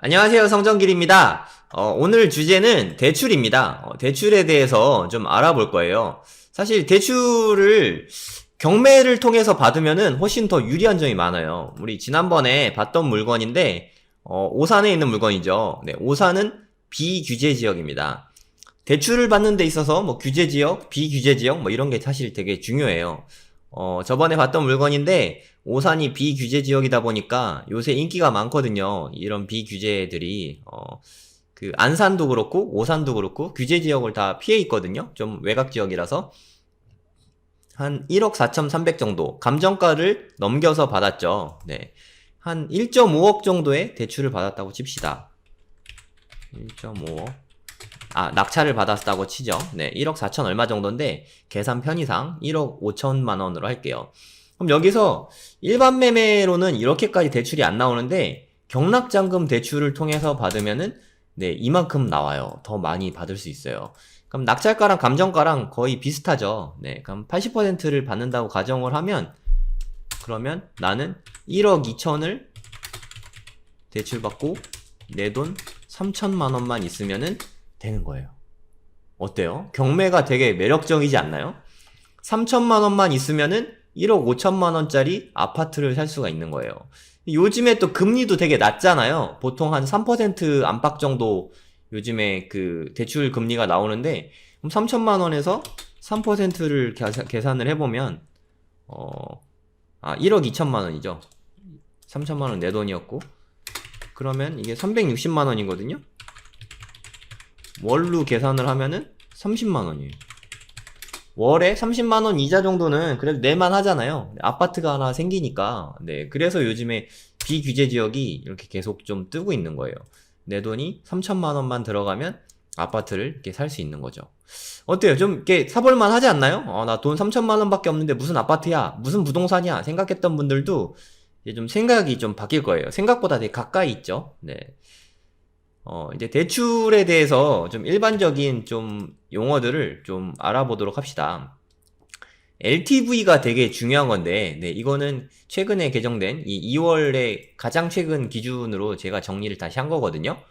안녕하세요. 성정길입니다. 오늘 주제는 대출입니다. 대출에 대해서 좀 알아볼 거예요. 사실 대출을 경매를 통해서 받으면은 훨씬 더 유리한 점이 많아요. 우리 지난번에 봤던 물건인데, 오산에 있는 물건이죠. 네, 오산은 비규제 지역입니다. 대출을 받는 데 있어서 뭐 규제 지역, 비규제 지역 뭐 이런 게 사실 되게 중요해요. 저번에 봤던 물건인데 오산이 비규제 지역이다 보니까 요새 인기가 많거든요. 이런 비규제들이 그 안산도 그렇고 오산도 그렇고 규제 지역을 다 피해 있거든요. 좀 외곽 지역이라서 한 1억 4,300 정도 감정가를 넘겨서 받았죠. 네. 한 1.5억 정도의 대출을 받았다고 칩시다. 1.5억. 낙찰을 받았다고 치죠. 네, 1억 4천 얼마 정도인데 계산 편의상 1억 5천만 원으로 할게요. 그럼 여기서 일반 매매로는 이렇게까지 대출이 안 나오는데 경락잔금 대출을 통해서 받으면은 네, 이만큼 나와요. 더 많이 받을 수 있어요. 그럼 낙찰가랑 감정가랑 거의 비슷하죠. 네, 그럼 80%를 받는다고 가정을 하면 그러면 나는 1억 2천을 대출받고 내 돈 3천만 원만 있으면은 되는 거예요. 어때요? 경매가 되게 매력적이지 않나요? 3천만 원만 있으면은 1억 5천만 원짜리 아파트를 살 수가 있는 거예요. 요즘에 또 금리도 되게 낮잖아요. 보통 한 3% 안팎 정도 요즘에 그 대출 금리가 나오는데 그럼 3천만 원에서 3%를 계산을 해보면 1억 2천만 원이죠. 3천만 원 내 돈이었고 그러면 이게 360만 원이거든요. 월로 계산을 하면은 30만원이에요. 월에 30만원 이자 정도는 그래도 낼만 하잖아요. 아파트가 하나 생기니까. 네. 그래서 요즘에 비규제 지역이 이렇게 계속 좀 뜨고 있는 거예요. 내 돈이 3천만원만 들어가면 아파트를 이렇게 살 수 있는 거죠. 어때요? 좀 이렇게 사볼만 하지 않나요? 나 돈 3천만원 밖에 없는데 무슨 아파트야? 무슨 부동산이야? 생각했던 분들도 이제 좀 생각이 좀 바뀔 거예요. 생각보다 되게 가까이 있죠. 네. 이제 대출에 대해서 좀 일반적인 좀 용어들을 좀 알아보도록 합시다. LTV가 되게 중요한 건데, 네, 이거는 최근에 개정된 이 2월에 가장 최근 기준으로 제가 정리를 다시 한 거거든요.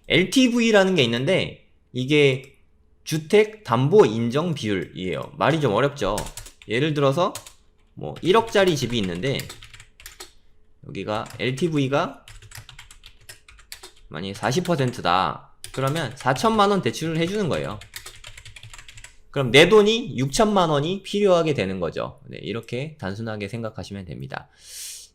LTV라는 게 있는데, 이게 주택 담보 인정 비율이에요. 말이 좀 어렵죠. 예를 들어서, 뭐, 1억짜리 집이 있는데, 여기가 LTV가 만약에 40%다. 그러면 4천만원 대출을 해주는 거예요. 그럼 내 돈이 6천만원이 필요하게 되는 거죠. 네, 이렇게 단순하게 생각하시면 됩니다.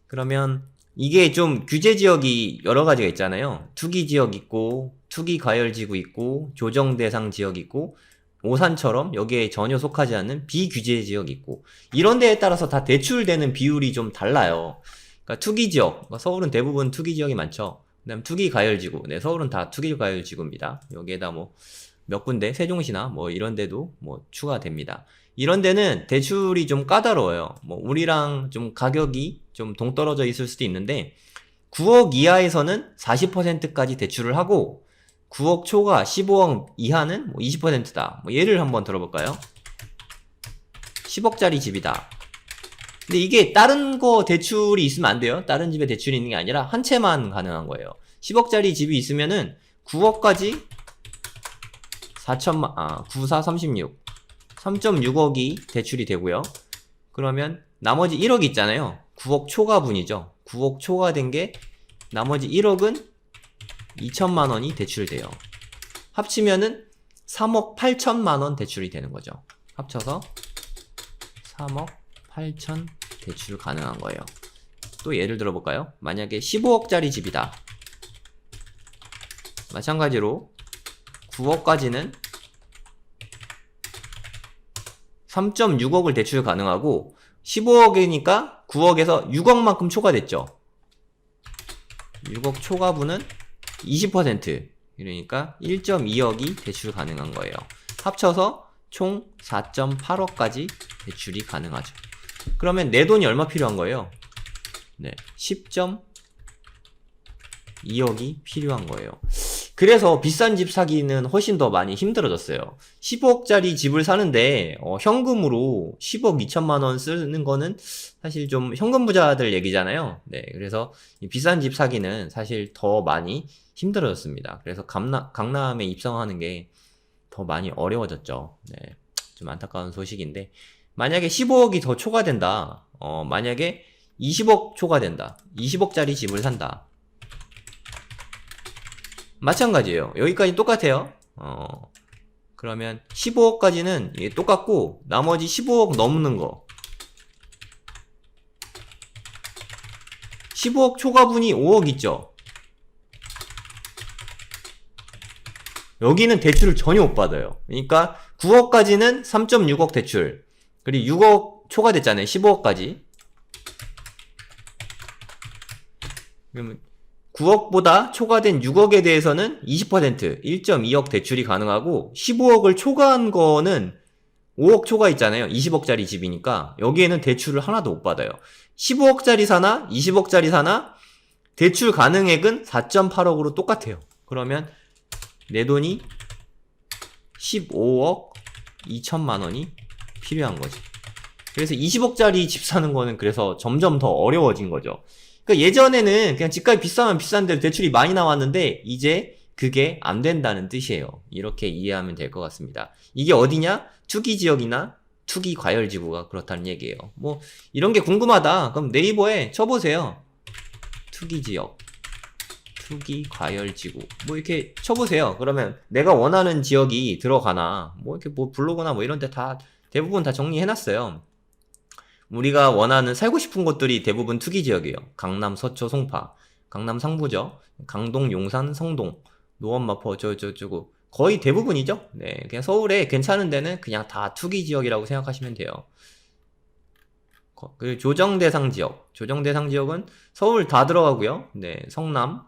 그러면 이게 좀 규제 지역이 여러 가지가 있잖아요. 투기 지역 있고, 투기 과열지구 있고, 조정 대상 지역 있고, 오산처럼 여기에 전혀 속하지 않는 비규제 지역 있고, 이런 데에 따라서 다 대출되는 비율이 좀 달라요. 그러니까 투기 지역, 서울은 대부분 투기 지역이 많죠. 그 다음 투기 과열지구. 네, 서울은 다 투기 과열지구입니다. 여기에다 뭐 몇 군데, 세종시나 뭐 이런 데도 뭐 추가됩니다. 이런 데는 대출이 좀 까다로워요. 뭐 우리랑 좀 가격이 좀 동떨어져 있을 수도 있는데 9억 이하에서는 40%까지 대출을 하고 9억 초과 15억 이하는 뭐 20%다. 뭐 예를 한번 들어볼까요? 10억짜리 집이다. 근데 이게 다른 거 대출이 있으면 안 돼요. 다른 집에 대출이 있는 게 아니라 한 채만 가능한 거예요. 10억짜리 집이 있으면은 9억까지 94, 36. 3.6억이 대출이 되고요. 그러면 나머지 1억이 있잖아요. 9억 초과분이죠. 9억 초과된 게 나머지 1억은 2천만 원이 대출돼요. 합치면은 3억 8천만 원 대출이 되는 거죠. 합쳐서 3억 8천 대출 가능한 거예요. 또 예를 들어볼까요? 만약에 15억짜리 집이다. 마찬가지로 9억까지는 3.6억을 대출 가능하고 15억이니까 9억에서 6억만큼 초과됐죠. 6억 초과분은 20%. 그러니까 1.2억이 대출 가능한 거예요. 합쳐서 총 4.8억까지 대출이 가능하죠. 그러면 내 돈이 얼마 필요한 거예요? 네, 10.2억이 필요한 거예요. 그래서 비싼 집 사기는 훨씬 더 많이 힘들어졌어요. 15억짜리 집을 사는데 현금으로 10억 2천만 원 쓰는 거는 사실 좀 현금 부자들 얘기잖아요. 네, 그래서 이 비싼 집 사기는 사실 더 많이 힘들어졌습니다. 그래서 강남에 입성하는 게 더 많이 어려워졌죠. 네, 좀 안타까운 소식인데 만약에 15억이 더 초과된다. 만약에 20억 초과된다. 20억짜리 집을 산다. 마찬가지예요. 여기까지 똑같아요. 그러면 15억까지는 똑같고 나머지 15억 넘는 거 15억 초과분이 5억 있죠. 여기는 대출을 전혀 못 받아요. 그러니까 9억까지는 3.6억 대출, 그리고 6억 초과됐잖아요. 15억까지. 그러면 9억보다 초과된 6억에 대해서는 20% 1.2억 대출이 가능하고 15억을 초과한 거는 5억 초과 있잖아요. 20억짜리 집이니까 여기에는 대출을 하나도 못 받아요. 15억짜리 사나 20억짜리 사나 대출 가능액은 4.8억으로 똑같아요. 그러면 내 돈이 15억 2천만 원이 필요한 거지. 그래서 20억짜리 집 사는 거는 그래서 점점 더 어려워진 거죠. 그러니까 예전에는 그냥 집값이 비싸면 비싼 대로 대출이 많이 나왔는데 이제 그게 안 된다는 뜻이에요. 이렇게 이해하면 될 것 같습니다. 이게 어디냐? 투기 지역이나 투기 과열 지구가 그렇다는 얘기예요. 뭐 이런 게 궁금하다. 그럼 네이버에 쳐보세요. 투기 지역, 투기 과열 지구 뭐 이렇게 쳐보세요. 그러면 내가 원하는 지역이 들어가나 뭐 이렇게 뭐 블로그나 뭐 이런 데 다 대부분 다 정리해놨어요. 우리가 원하는 살고 싶은 곳들이 대부분 투기 지역이에요. 강남, 서초, 송파, 강남 상부죠. 강동, 용산, 성동, 노원, 마포 저거 거의 대부분이죠. 네, 그냥 서울에 괜찮은 데는 그냥 다 투기 지역이라고 생각하시면 돼요. 그리고 조정 대상 지역, 조정 대상 지역은 서울 다 들어가고요. 네, 성남,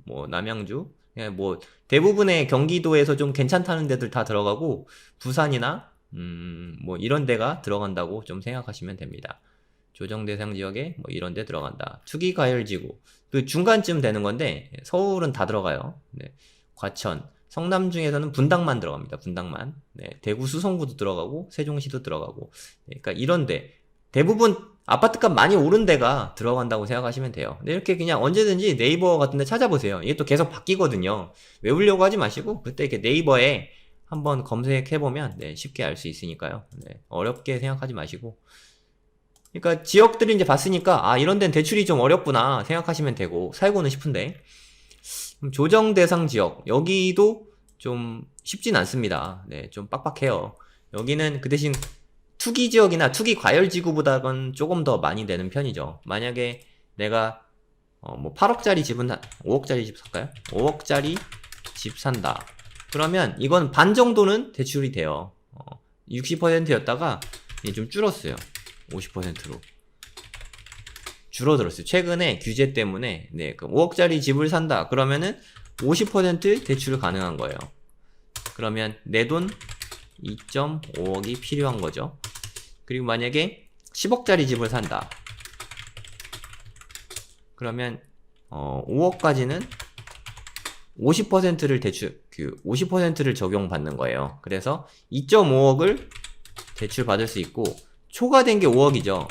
뭐 남양주, 뭐 대부분의 경기도에서 좀 괜찮다는 데들 다 들어가고 부산이나 뭐 이런 데가 들어간다고 좀 생각하시면 됩니다. 조정 대상 지역에 뭐 이런 데 들어간다. 투기 과열 지구 그 중간쯤 되는 건데 서울은 다 들어가요. 네, 과천, 성남 중에서는 분당만 들어갑니다. 분당만. 네, 대구 수성구도 들어가고 세종시도 들어가고. 네, 그러니까 이런데 대부분 아파트값 많이 오른 데가 들어간다고 생각하시면 돼요. 근데 이렇게 그냥 언제든지 네이버 같은 데 찾아보세요. 이게 또 계속 바뀌거든요. 외우려고 하지 마시고 그때 이렇게 네이버에 한번 검색해보면 네, 쉽게 알 수 있으니까요. 네, 어렵게 생각하지 마시고. 그러니까 지역들을 이제 봤으니까 아 이런 데는 대출이 좀 어렵구나 생각하시면 되고 살고는 싶은데 조정 대상 지역 여기도 좀 쉽진 않습니다. 네, 좀 빡빡해요. 여기는 그 대신 투기 지역이나 투기 과열 지구보다는 조금 더 많이 되는 편이죠. 만약에 내가 뭐 8억짜리 집은 5억짜리 집 살까요? 5억짜리 집 산다. 그러면 이건 반 정도는 대출이 돼요. 60%였다가 좀 줄었어요. 50%로. 줄어들었어요. 최근에 규제 때문에 네, 그 5억짜리 집을 산다. 그러면은 50% 대출 가능한 거예요. 그러면 내 돈 2.5억이 필요한 거죠. 그리고 만약에 10억짜리 집을 산다. 그러면 5억까지는 50%를 대출 50%를 적용받는 거예요. 그래서 2.5억을 대출 받을 수 있고 초과된 게 5억이죠.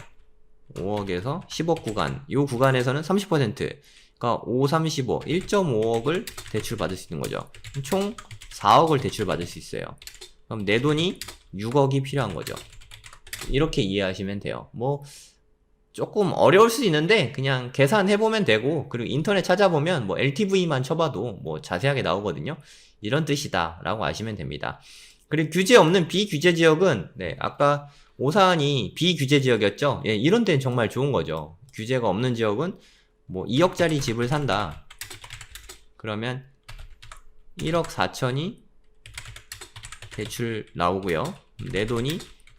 5억에서 10억 구간, 이 구간에서는 30%, 그러니까 5, 35, 1.5억을 대출 받을 수 있는 거죠. 총 4억을 대출 받을 수 있어요. 그럼 내 돈이 6억이 필요한 거죠. 이렇게 이해하시면 돼요. 뭐 조금 어려울 수 있는데 그냥 계산해보면 되고, 그리고 인터넷 찾아보면 뭐 LTV만 쳐봐도 뭐 자세하게 나오거든요. 이런 뜻이다 라고 아시면 됩니다. 그리고 규제 없는 비규제 지역은 네, 아까 오산이 비규제 지역이었죠. 예, 이런 데는 정말 좋은 거죠. 규제가 없는 지역은 뭐 2억짜리 집을 산다. 그러면 1억 4천이 대출 나오고요. 내 돈이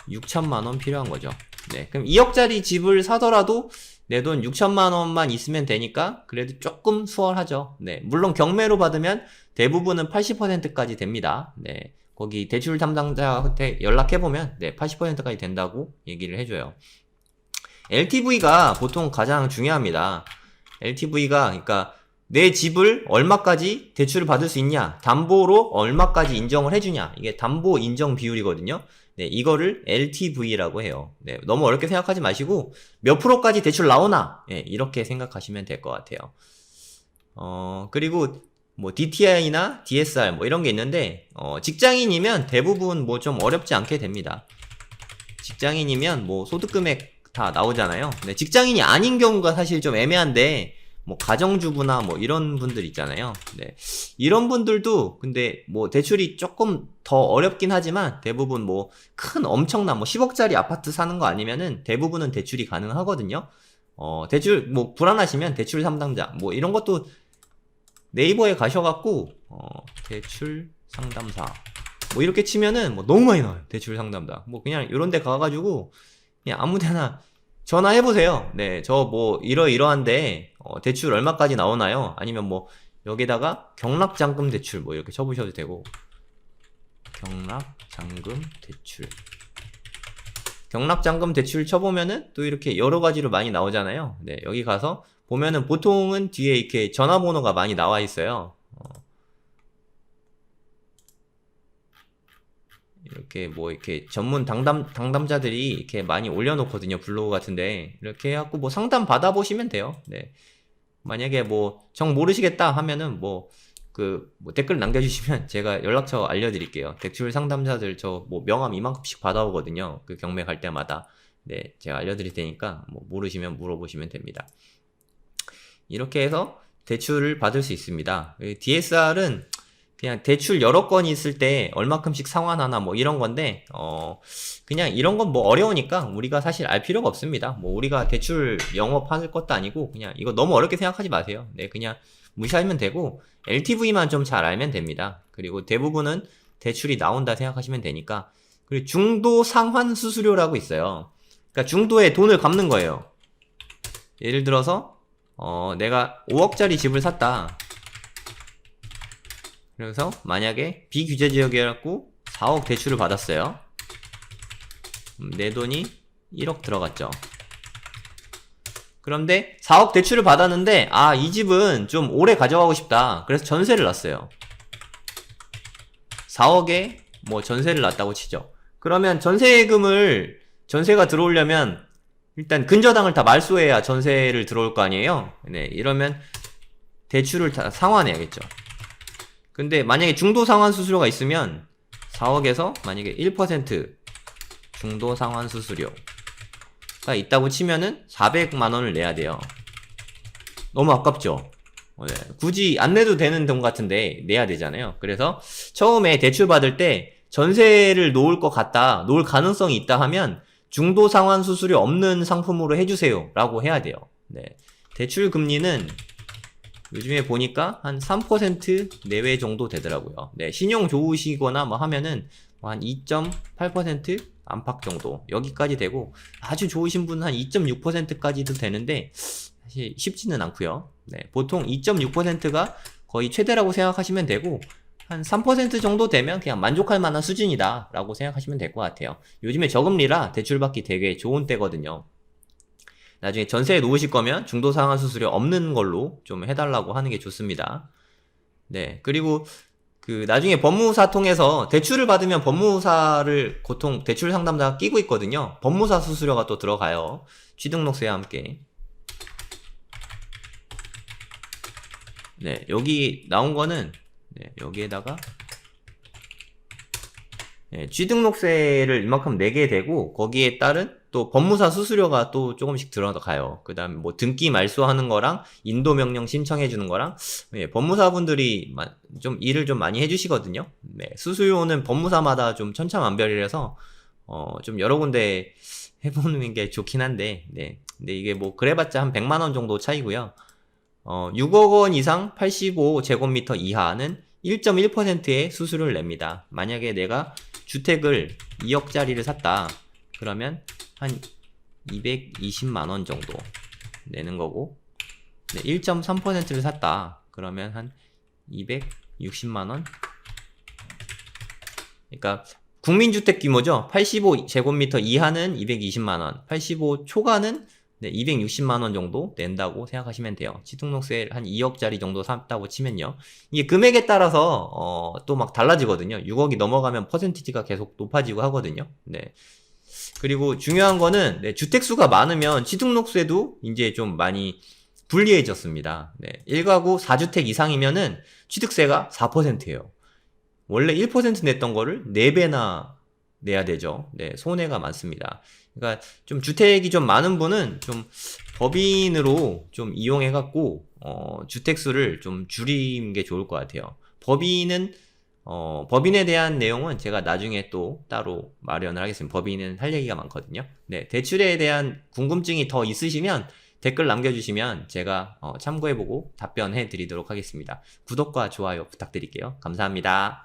6천만 원 필요한 거죠. 네, 그럼 2억짜리 집을 사더라도 내 돈 6천만 원만 있으면 되니까 그래도 조금 수월하죠. 네, 물론 경매로 받으면 대부분은 80%까지 됩니다. 네, 거기 대출 담당자한테 연락해보면 네, 80%까지 된다고 얘기를 해줘요. LTV가 보통 가장 중요합니다. LTV가 그러니까 내 집을 얼마까지 대출을 받을 수 있냐, 담보로 얼마까지 인정을 해주냐, 이게 담보 인정 비율이거든요. 네, 이거를 LTV라고 해요. 네, 너무 어렵게 생각하지 마시고 몇 프로까지 대출 나오나, 네, 이렇게 생각하시면 될 것 같아요. 그리고 뭐 DTI나 DSR 뭐 이런 게 있는데, 직장인이면 대부분 뭐 좀 어렵지 않게 됩니다. 직장인이면 뭐 소득 금액 다 나오잖아요. 네, 직장인이 아닌 경우가 사실 좀 애매한데, 뭐 가정주부나 뭐 이런 분들 있잖아요. 네, 이런 분들도 근데 뭐 대출이 조금 더 어렵긴 하지만 대부분 뭐 큰 엄청난 뭐 10억짜리 아파트 사는 거 아니면은 대부분은 대출이 가능하거든요. 대출 뭐 불안하시면 대출 상담자 뭐 이런 것도 네이버에 가셔갖고 대출 상담사 뭐 이렇게 치면은 뭐 너무 많이 나와요. 대출 상담사 뭐 그냥 이런 데 가가지고 그냥 아무데나 전화해보세요. 네, 저 뭐 이러이러한데 대출 얼마까지 나오나요? 아니면 뭐 여기다가 경락잔금 대출 뭐 이렇게 쳐보셔도 되고, 경락잔금 대출, 경락잔금 대출 쳐보면은 또 이렇게 여러 가지로 많이 나오잖아요. 네, 여기 가서 보면은 보통은 뒤에 이렇게 전화번호가 많이 나와 있어요. 이렇게 뭐 이렇게 전문 당담자들이 이렇게 많이 올려놓거든요. 블로그 같은데 이렇게 해갖고 뭐 상담 받아보시면 돼요. 네, 만약에 뭐 정 모르시겠다 하면은 뭐 댓글 남겨주시면 제가 연락처 알려드릴게요. 대출 상담자들 저 뭐 명함 이만큼씩 받아오거든요. 그 경매 갈 때마다. 네, 제가 알려드릴 테니까 뭐 모르시면 물어보시면 됩니다. 이렇게 해서 대출을 받을 수 있습니다. DSR은 그냥 대출 여러 건이 있을 때 얼마큼씩 상환하나 뭐 이런 건데, 그냥 이런 건 뭐 어려우니까 우리가 사실 알 필요가 없습니다. 뭐 우리가 대출 영업할 것도 아니고 그냥 이거 너무 어렵게 생각하지 마세요. 네, 그냥 무시하면 되고 LTV만 좀 잘 알면 됩니다. 그리고 대부분은 대출이 나온다 생각하시면 되니까. 그리고 중도 상환 수수료라고 있어요. 그러니까 중도에 돈을 갚는 거예요. 예를 들어서 내가 5억짜리 집을 샀다. 그래서 만약에 비규제 지역이었고 4억 대출을 받았어요. 내 돈이 1억 들어갔죠. 그런데 4억 대출을 받았는데 이 집은 좀 오래 가져가고 싶다. 그래서 전세를 놨어요. 4억에 뭐 전세를 놨다고 치죠. 그러면 전세가 들어오려면 일단 근저당을 다 말소해야 전세를 들어올 거 아니에요. 네, 이러면 대출을 다 상환해야겠죠. 근데 만약에 중도 상환 수수료가 있으면 4억에서 만약에 1% 중도 상환 수수료가 있다고 치면은 400만원을 내야 돼요. 너무 아깝죠? 네, 굳이 안 내도 되는 돈 같은데 내야 되잖아요. 그래서 처음에 대출 받을 때 전세를 놓을 것 같다, 놓을 가능성이 있다 하면 중도 상환 수수료 없는 상품으로 해주세요 라고 해야 돼요. 네, 대출 금리는 요즘에 보니까 한 3% 내외 정도 되더라고요. 네, 신용 좋으시거나 뭐 하면은 한 2.8% 안팎 정도 여기까지 되고, 아주 좋으신 분은 한 2.6%까지도 되는데 사실 쉽지는 않고요. 네, 보통 2.6%가 거의 최대라고 생각하시면 되고, 한 3% 정도 되면 그냥 만족할 만한 수준이다 라고 생각하시면 될 것 같아요. 요즘에 저금리라 대출받기 되게 좋은 때거든요. 나중에 전세에 놓으실 거면 중도 상환 수수료 없는 걸로 좀 해달라고 하는 게 좋습니다. 네, 그리고 나중에 법무사 통해서 대출을 받으면 법무사를 보통 대출 상담자가 끼고 있거든요. 법무사 수수료가 또 들어가요. 취등록세와 함께. 네, 여기 나온 거는 네, 여기에다가 네, 취등록세를 이만큼 내게 되고 거기에 따른 또 법무사 수수료가 또 조금씩 들어가요. 그 다음에 뭐 등기 말소하는 거랑 인도명령 신청해주는 거랑, 네, 법무사분들이 좀 일을 좀 많이 해주시거든요. 네, 수수료는 법무사마다 좀 천차만별이라서 좀 여러 군데 해보는 게 좋긴 한데, 네, 근데 이게 뭐 그래봤자 한 100만원 정도 차이고요. 6억 원 이상 85제곱미터 이하는 1.1%의 수수료를 냅니다. 만약에 내가 주택을 2억짜리를 샀다 그러면 한 220만원 정도 내는 거고, 네, 1.3%를 샀다 그러면 한 260만원. 그러니까 국민주택 규모죠. 85제곱미터 이하는 220만원, 85 초과는 네, 260만 원 정도 낸다고 생각하시면 돼요. 취등록세 한 2억짜리 정도 샀다고 치면요. 이게 금액에 따라서 또 막 달라지거든요. 6억이 넘어가면 퍼센티지가 계속 높아지고 하거든요. 네. 그리고 중요한 거는 네, 주택수가 많으면 취등록세도 이제 좀 많이 불리해졌습니다. 네, 1가구 4주택 이상이면은 취득세가 4%예요. 원래 1% 냈던 거를 4배나 내야 되죠. 네, 손해가 많습니다. 그러니까 좀 주택이 좀 많은 분은 좀 법인으로 좀 이용해갖고 주택수를 좀 줄이는 게 좋을 것 같아요. 법인에 대한 내용은 제가 나중에 또 따로 마련을 하겠습니다. 법인은 할 얘기가 많거든요. 네, 대출에 대한 궁금증이 더 있으시면 댓글 남겨주시면 제가 참고해보고 답변해 드리도록 하겠습니다. 구독과 좋아요 부탁드릴게요. 감사합니다.